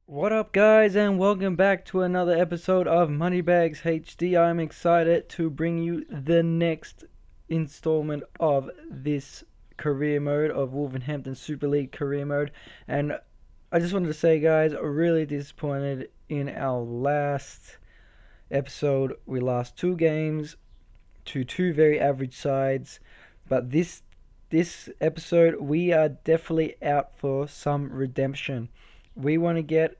What up, guys, and welcome back to another episode of MoneyBagsHD. I'm excited to bring you the next installment of this career mode of Wolverhampton Super League career mode. And I just wanted to say, guys, really disappointed in our last episode. We lost two games to two very average sides, but this episode we are definitely out for some redemption. We want to get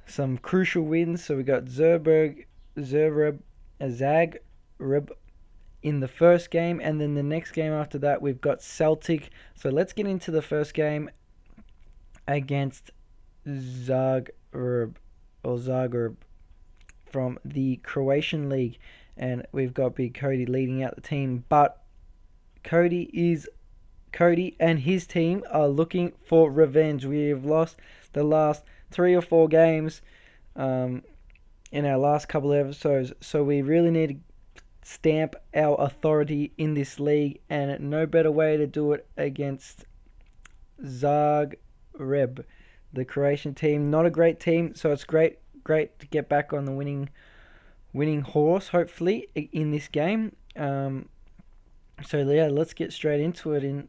some crucial wins. So we got Zagreb in the first game, and then the next game after that we've got Celtic. So let's get into the first game against Zagreb from the Croatian league, and we've got Big Cody leading out the team, but Cody and his team are looking for revenge. We have lost the last 3 or 4 games in our last couple of episodes, so we really need to stamp our authority in this league, and no better way to do it against Zagreb, the Croatian team. Not a great team, so it's great to get back on the winning horse, hopefully, in this game. So yeah, let's get straight into it.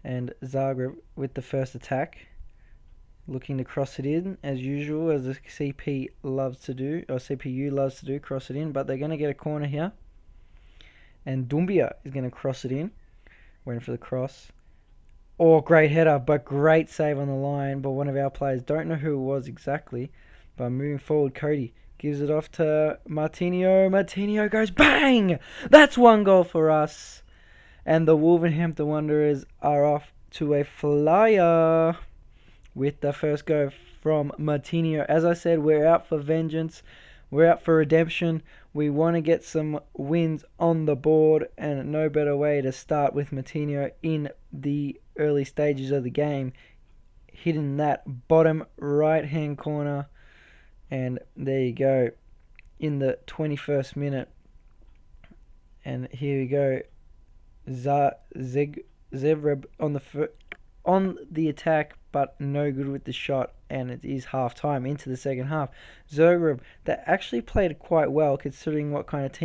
And Zagreb with the first attack, looking to cross it in as usual, as the CPU loves to do, cross it in. But they're going to get a corner here, and Dumbia is going to cross it in, waiting for the cross. Oh, great header, but great save on the line by one of our players. Don't know who it was exactly, but moving forward, Cody gives it off to Martinho. Martinho goes bang! That's one goal for us. And the Wolverhampton Wanderers are off to a flyer with the first go from Martinho. As I said, we're out for vengeance. We're out for redemption. We want to get some wins on the board, and no better way to start with Martinho in the early stages of the game, hitting that bottom right-hand corner. And there you go, in the 21st minute. And here we go. Zagreb on the attack, but no good with the shot, and it is half time into the second half. Zagreb, they actually played quite well considering what kind of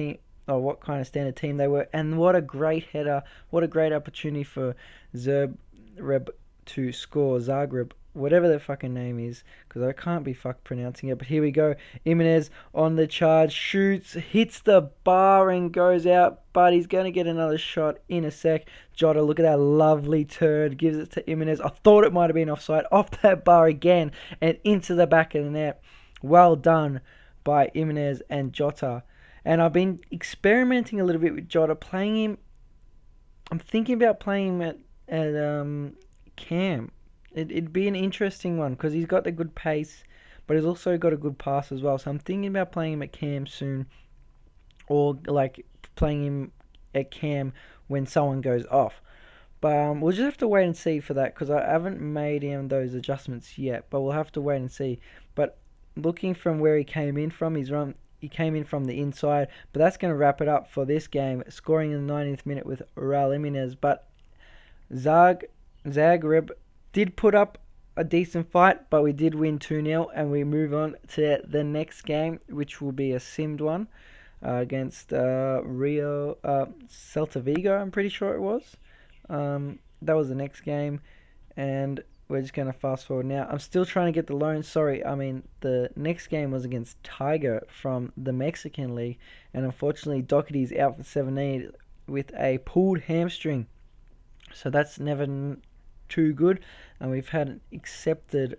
standard team they were, and what a great header, what a great opportunity for Zagreb to score. Zagreb, whatever their fucking name is, because I can't be pronouncing it. But here we go. Jimenez on the charge, shoots, hits the bar and goes out, but he's going to get another shot in a sec. Jota, look at that lovely turn, gives it to Jimenez. I thought it might have been offside, off that bar again and into the back of the net. Well done by Jimenez and Jota. And I've been experimenting a little bit with Jota, playing him. I'm thinking about playing him at Cam. It'd be an interesting one because he's got a good pace, but he's also got a good pass as well. So I'm thinking about playing him at Cam soon, or like playing him at Cam when someone goes off. But we'll just have to wait and see for that, because I haven't made him those adjustments yet. But we'll have to wait and see. But looking from where he came in from, he came in from the inside. But that's going to wrap it up for this game, scoring in the 90th minute with Raul Jimenez. But Zagreb did put up a decent fight, but we did win 2-0, and we move on to the next game, which will be a simmed one against Celta Vigo, I'm pretty sure it was. That was the next game, and we're just going to fast forward now. I'm still trying to get the loan. The next game was against Tiger from the Mexican League, and unfortunately Doherty's out for 17 with a pulled hamstring. So that's never too good, and we've had an accepted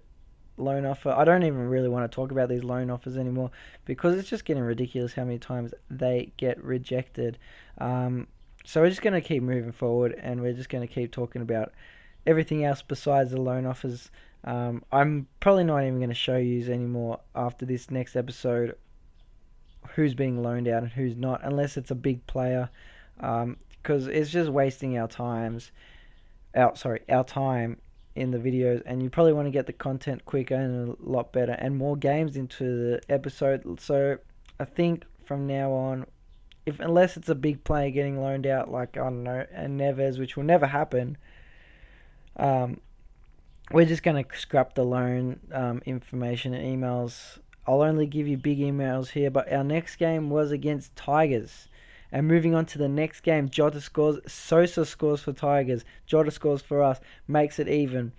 loan offer. I don't even really want to talk about these loan offers anymore, because it's just getting ridiculous how many times they get rejected. So we're just going to keep moving forward, and we're just going to keep talking about everything else besides the loan offers. I'm probably not even going to show you anymore after this next episode who's being loaned out and who's not, unless it's a big player, because it's just wasting our time in the videos, and you probably want to get the content quicker and a lot better and more games into the episode. So I think from now on, unless it's a big player getting loaned out, like, I don't know, and Neves, which will never happen, we're just going to scrap the loan information and emails. I'll only give you big emails here, but our next game was against Tigers. And moving on to the next game, Jota scores, Sosa scores for Tigers, Jota scores for us, makes it even.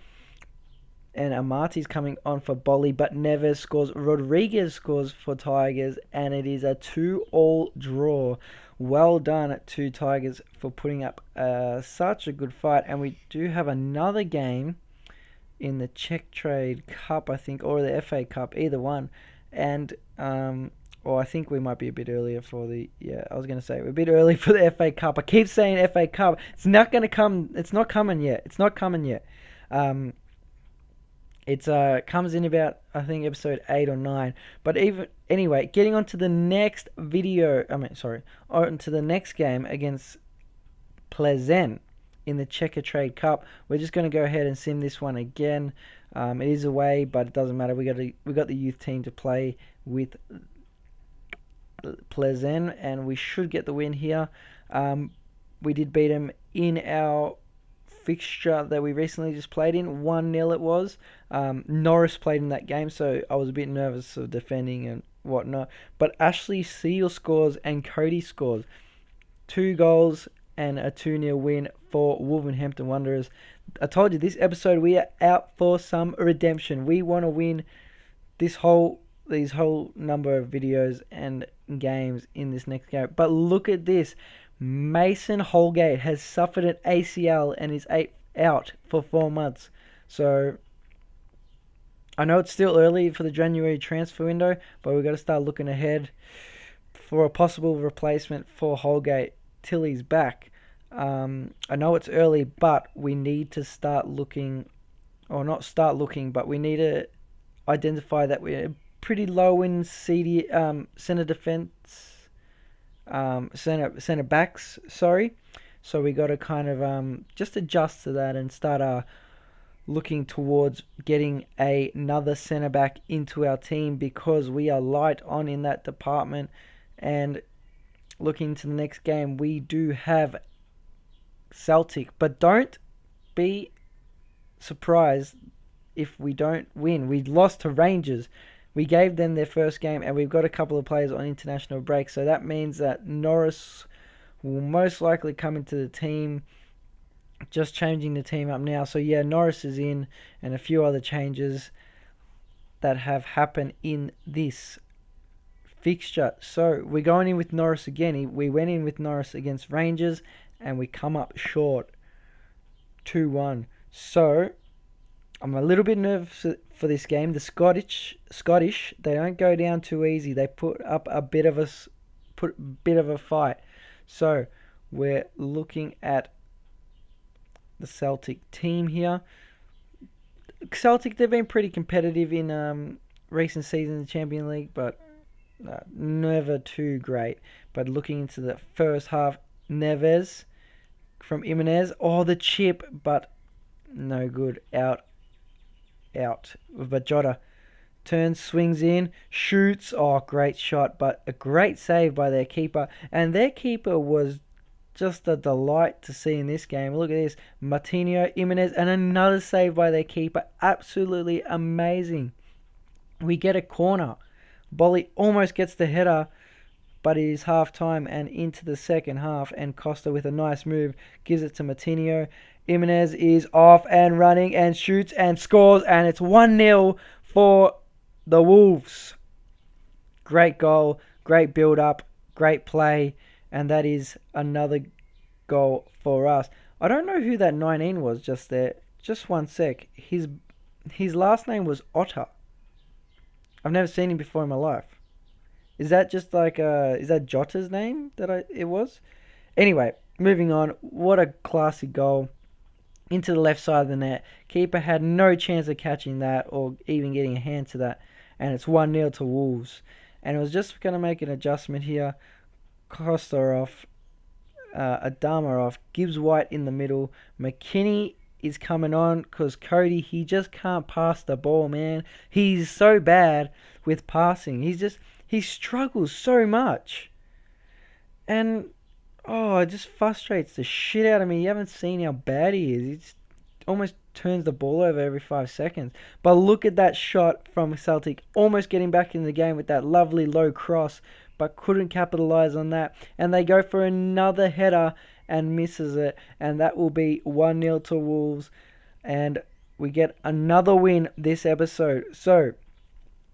And Amati's coming on for Bolly, but Neves scores, Rodriguez scores for Tigers, and it is a 2-all draw. Well done to Tigers for putting up such a good fight. And we do have another game in the Czech Trade Cup, I think, or the FA Cup, either one. And or I think we might be a bit earlier for the... Yeah, I was going to say, we're a bit early for the FA Cup. I keep saying FA Cup. It's not going to come. It's not coming yet. It's not coming yet. It comes in about, I think, episode 8 or 9. But anyway, getting on to the next onto the next game against Plzeň in the Czech Trade Cup. We're just going to go ahead and sim this one again. It is away, but it doesn't matter. We got the youth team to play with Plzeň, and we should get the win here. We did beat them in our fixture that we recently just played in. 1-0 it was. Norris played in that game, so I was a bit nervous of defending and whatnot. But Ashley Seal scores and Cody scores. 2 goals and a 2-0 win for Wolverhampton Wanderers. I told you, this episode we are out for some redemption. We want to win these whole number of videos and games in this next game. But look at this. Mason Holgate has suffered an ACL and is out for 4 months. So I know it's still early for the January transfer window, but we've got to start looking ahead for a possible replacement for Holgate till he's back. I know it's early, but we need to start looking, or not start looking, but we need to identify that we're pretty low in centre defence. Centre backs, sorry. So we got to kind of just adjust to that and start looking towards getting another centre back into our team, because we are light on in that department. And looking to the next game, we do have Celtic, but don't be surprised if we don't win. We lost to Rangers. We gave them their first game, and we've got a couple of players on international break. So that means that Norris will most likely come into the team. Just changing the team up now. So yeah, Norris is in, and a few other changes that have happened in this fixture. So we're going in with Norris again. We went in with Norris against Rangers, and we come up short 2-1. So I'm a little bit nervous for this game. The Scottish, they don't go down too easy. They put up a bit of a fight. So we're looking at the Celtic team here. Celtic, they've been pretty competitive in recent seasons in the Champions League, but never too great. But looking into the first half, Neves from Jimenez. Oh, the chip, but no good. Out. But Jota turns, swings in, shoots. Oh, great shot, but a great save by their keeper. And their keeper was just a delight to see in this game. Look at this. Martinho, Jimenez, and another save by their keeper. Absolutely amazing. We get a corner. Bolly almost gets the header, but it is half time and into the second half. And Costa, with a nice move, gives it to Martinho. Jimenez is off and running and shoots and scores, and it's 1-0 for the Wolves. Great goal, great build-up, great play, and that is another goal for us. I don't know who that 19 was just there. Just one sec. His last name was Otter. I've never seen him before in my life. Is that just like is that Jota's name it was? Anyway, moving on. What a classy goal. Into the left side of the net. Keeper had no chance of catching that or even getting a hand to that. And it's 1-0 to Wolves. And it was just going to make an adjustment here. Costa off. Adama off. Gibbs White in the middle. McKinney is coming on because Cody, he just can't pass the ball, man. He's so bad with passing. He struggles so much. And it just frustrates the shit out of me. You haven't seen how bad he is. He's almost turns the ball over every 5 seconds. But look at that shot from Celtic, almost getting back in the game with that lovely low cross, but couldn't capitalize on that. And they go for another header and misses it. And that will be 1-0 to Wolves. And we get another win this episode. So,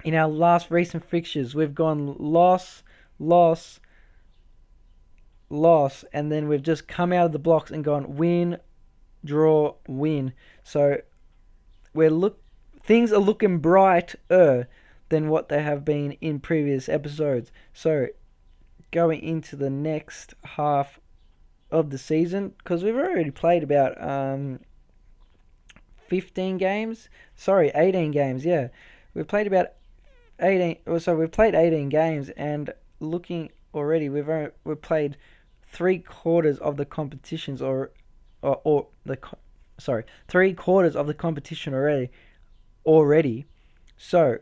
in our last recent fixtures, we've gone loss, loss, loss, and then we've just come out of the blocks and gone win, draw, win. So things are looking brighter than what they have been in previous episodes. So going into the next half of the season, because we've already played about 18 games. Yeah, we've played about 18. So we've played 18 games, and looking already, we've played 3/4 of the competitions, three-quarters of the competition already. So,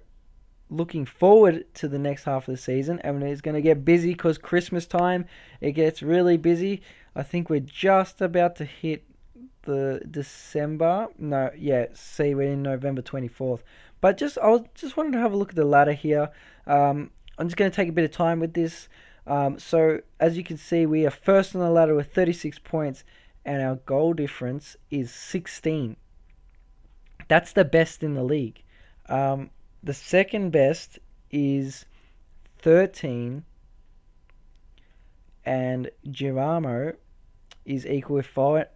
looking forward to the next half of the season, and it's going to get busy because Christmas time, it gets really busy. I think we're just about to hit the December. We're in November 24th. But I just wanted to have a look at the ladder here. I'm just going to take a bit of time with this. So, as you can see, we are first on the ladder with 36 points, and our goal difference is 16. That's the best in the league. The second best is 13, and Giramo is equal with 5.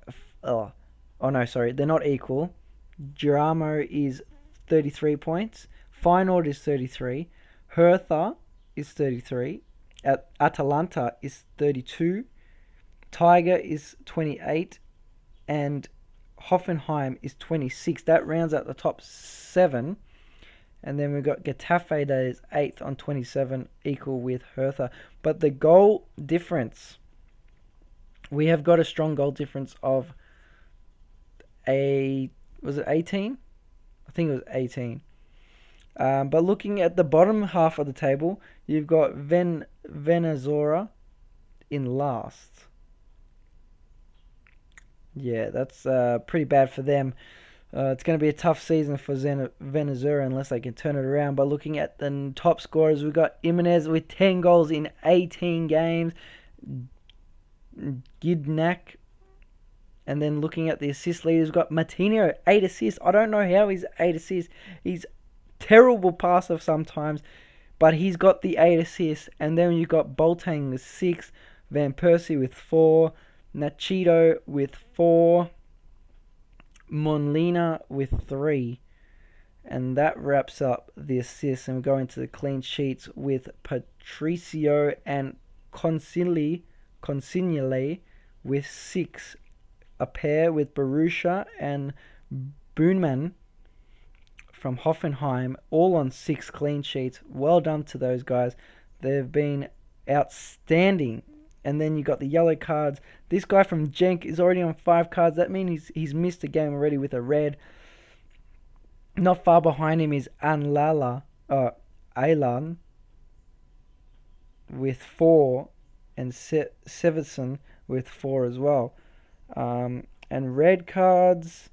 They're not equal. Giramo is 33 points. Feyenoord is 33. Hertha is 33. Atalanta is 32. Tiger is 28. And Hoffenheim is 26. That rounds out the top 7. And then we've got Getafe that is 8th on 27, equal with Hertha. But the goal difference, we have got a strong goal difference of was it 18? I think it was 18. But looking at the bottom half of the table, you've got Venezuela in last. Yeah, that's pretty bad for them. It's going to be a tough season for Venezuela unless they can turn it around. But looking at the top scorers, we've got Jimenez with 10 goals in 18 games. Gidnak. And then looking at the assist leaders, we've got Martinho, 8 assists. I don't know how he's 8 assists. He's terrible passer sometimes, but he's got the 8 assists. And then you've got Boateng with 6, Van Persie with 4, Nachito with 4, Monlina with 3. And that wraps up the assists. And we go into the clean sheets with Patricio and Consigliere with 6. A pair with Borussia and Boonman from Hoffenheim, all on 6 clean sheets. Well done to those guys. They've been outstanding. And then you got the yellow cards. This guy from Genk is already on 5 cards. That means he's missed a game already with a red. Not far behind him is Aylan with 4, and Severson with 4 as well. And red cards,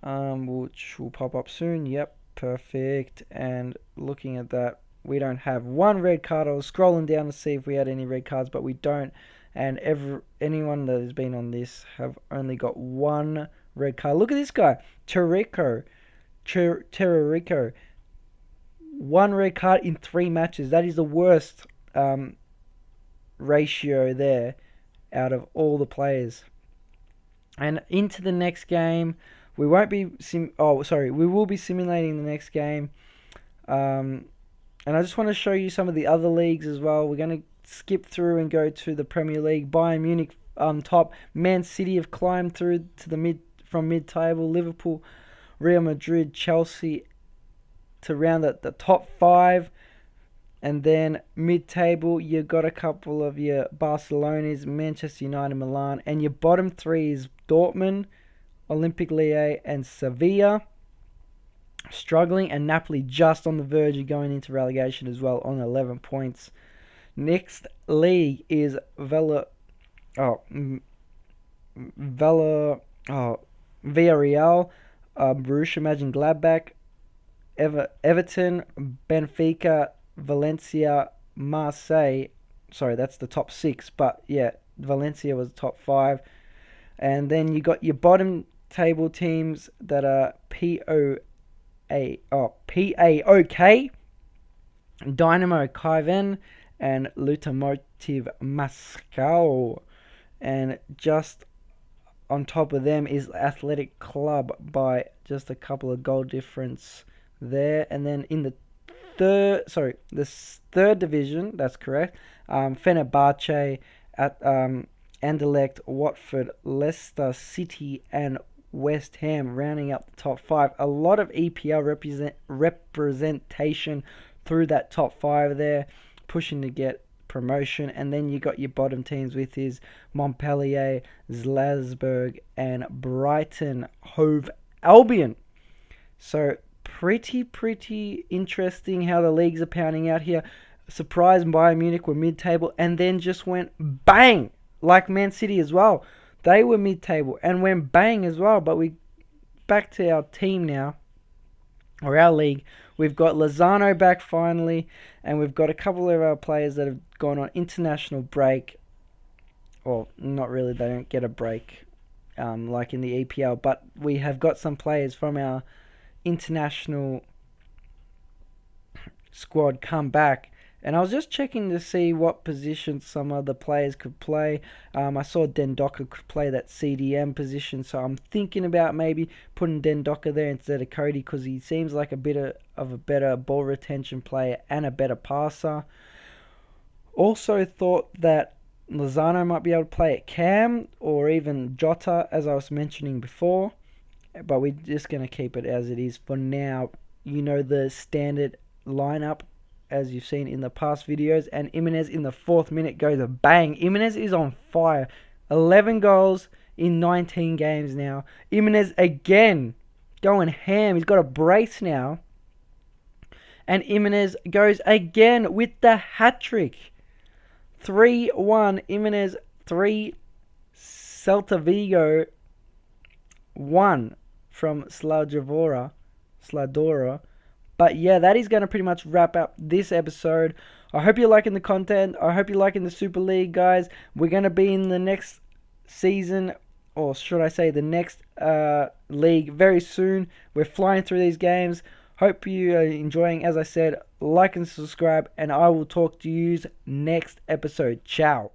which will pop up soon. Yep, perfect. And looking at that, we don't have 1 red card. I was scrolling down to see if we had any red cards, but we don't. And anyone that has been on this have only got 1 red card. Look at this guy, Terrarico. 1 red card in 3 matches. That is the worst ratio there out of all the players. And into the next game, we will be simulating the next game. And I just want to show you some of the other leagues as well. We're going to skip through and go to the Premier League. Bayern Munich on top. Man City have climbed through to from mid-table. Liverpool, Real Madrid, Chelsea to round at the top 5. And then mid-table, you've got a couple of your Barcelonas, Manchester United, Milan. And your bottom 3 is Dortmund, Olympique Lyon, and Sevilla. Struggling, and Napoli just on the verge of going into relegation as well on 11 points. Next league is Villarreal Borussia Mönchengladbach, Everton, Benfica, Valencia, Marseille. Sorry, that's the top 6, but yeah, Valencia was top 5. And then you got your bottom table teams that are PAOK, Dynamo Kiev and Lokomotiv Moscow. And just on top of them is Athletic Club by just a couple of goal difference there. And then in the third division, that's correct, Fenerbahce, at Anderlecht, Watford, Leicester City and West Ham rounding up the top 5. A lot of EPL representation through that top 5 there, pushing to get promotion. And then you got your bottom teams with his Montpellier, Salzburg and Brighton Hove Albion. So pretty interesting how the leagues are pounding out here. Surprised Bayern Munich were mid-table and then just went bang, like Man City as well. They were mid-table and went bang as well. But we back to our team now, or our league. We've got Lozano back finally, and we've got a couple of our players that have gone on international break. Well, not really, they don't get a break like in the EPL, but we have got some players from our international squad come back. And I was just checking to see what position some other players could play. I saw Dendoka could play that CDM position, so I'm thinking about maybe putting Dendoka there instead of Cody, because he seems like a bit of a better ball retention player and a better passer. Also thought that Lozano might be able to play at Cam or even Jota, as I was mentioning before. But we're just going to keep it as it is for now. You know the standard lineup as you've seen in the past videos. And Jimenez in the 4th minute goes a bang. Jimenez is on fire. 11 goals in 19 games now. Jimenez again going ham. He's got a brace now. And Jimenez goes again with the hat-trick. 3-1 Jimenez, 3 Celta Vigo, 1 from Sladora. But yeah, that is going to pretty much wrap up this episode. I hope you're liking the content. I hope you're liking the Super League, guys. We're going to be in the next season, or should I say the next league very soon. We're flying through these games. Hope you are enjoying. As I said, like and subscribe, and I will talk to you next episode. Ciao.